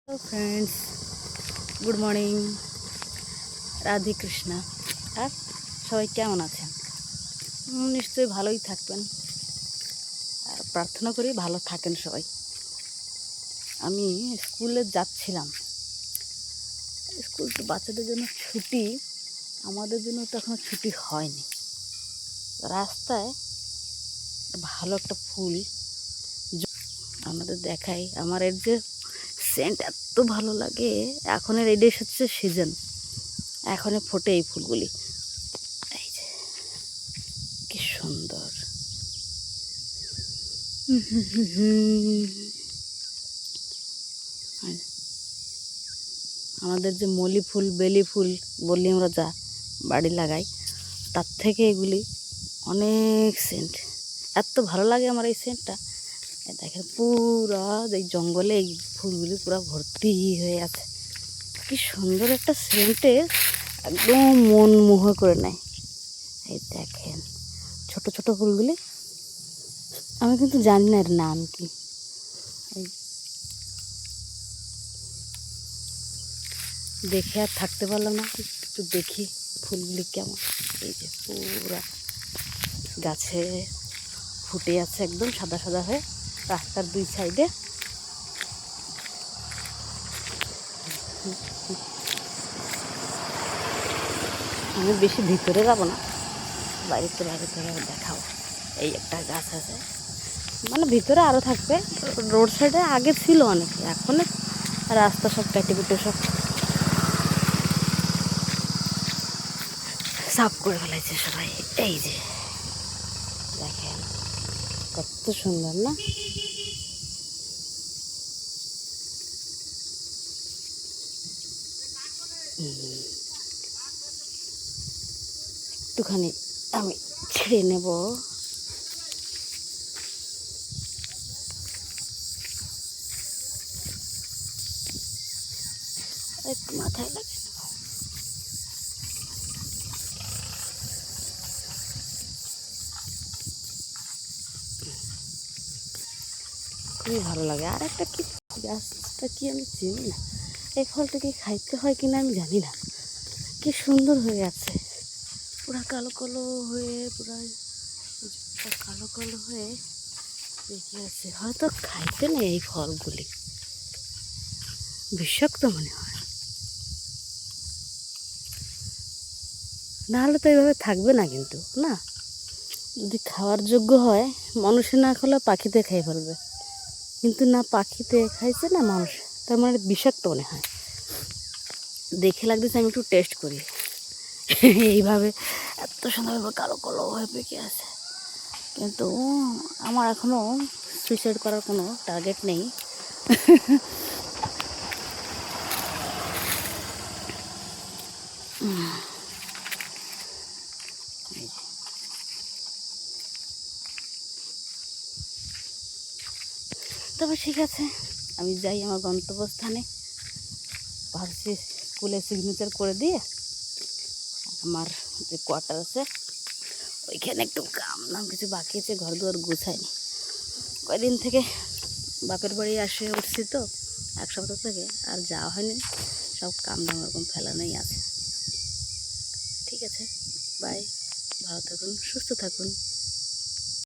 Hello friends, good morning. Radhe Krishna. আর সবাই কেমন আছেন? নিশ্চয়ই ভালোই থাকবেন, আর প্রার্থনা করি ভালো থাকেন সবাই। আমি স্কুলে যাচ্ছিলাম। স্কুল তো বাচ্চাদের জন্য ছুটি, আমাদের জন্য তো এখনও ছুটি হয়নি। রাস্তায় ভালো একটা ফুল আমাদের দেখাই। আমার এর যে সেন্ট এত ভালো লাগে। এখনের এটাই হচ্ছে সিজন, এখনই ফোটে এই ফুলগুলি। এই যে কি সুন্দর। আমাদের যে মলি ফুল, বেলি ফুল বলি আমরা, যা বাড়ি লাগাই, তার থেকে এগুলি অনেক সেন্ট। এত ভালো লাগে আমার এই সেন্টটা। দেখেন পুরা এই জঙ্গলে এই ফুলগুলি পুরো ভর্তি হয়ে আছে। কি সুন্দর একটা সেন্টে একদম মন মোহ করে নেয়। এই দেখেন ছোট ছোট ফুলগুলি, আমি কিন্তু জানি না এর নাম কি। দেখে আর থাকতে পারলাম না, একটু দেখি ফুলগুলি কেমন। এই যে পুরা গাছে ফুটে আছে একদম সাদা সাদা হয়ে রাস্তার দুই সাইডে। আমি বেশি ভিতরে যাবো না, বাইরেতে দেখাবো। এই একটা গাছ আছে, মানে ভিতরে আরও থাকবে। রোড সাইডে আগে ছিল অনেক, এখন রাস্তা সব কেটে কুটে সব সাফ করে ফেলেছে সবাই। এই যে দেখেন কত সুন্দর না? একটুখানি আমি ছেড়ে নেব। একটু মাথায় লাগে। খুবই ভালো লাগে। আর একটা কি গাছটা কি আমি চিনি না, এই ফলটা কি খাইতে হয় কিনা আমি জানি না। কি সুন্দর হয়ে আছে, পুরা কালো কালো হয়ে, পুরা কালো কালো হয়ে দেখে আছে। হয়তো খাইতে নেই এই ফলগুলি, বিষাক্ত মনে হয়। নাহলে তো এইভাবে থাকবে না, কিন্তু না, যদি খাওয়ার যোগ্য হয় মানুষে না খেলে পাখিতে খেয়ে ফেলবে। কিন্তু না, পাখিতে খাইছে না মানুষ, তার মানে বিষাক্ত মনে হয়। দেখে লাগতেছে আমি একটু টেস্ট করি। এইভাবে এত সুন্দরভাবে কালো কালো হয়ে পেকে আছে। কিন্তু আমার এখনও সুইসাইড করার কোনো টার্গেট নেই। তবে ঠিক আছে, আমি যাই আমার গন্তব্যস্থানে। ভাবছি স্কুলে সিগনেচার করে দিয়ে আমার যে কোয়ার্টার আছে ওইখানে একটু কাম নাম কিছু বাকি আছে, ঘর দুয়ার গুছায়নি। কয়দিন থেকে বাপের বাড়ি আসে উঠছি তো, এক সপ্তাহ থেকে আর যাওয়া হয়নি। সব কাম দাম এরকম ফেলানোই আছে। ঠিক আছে, বাই, ভালো থাকুন, সুস্থ থাকুন।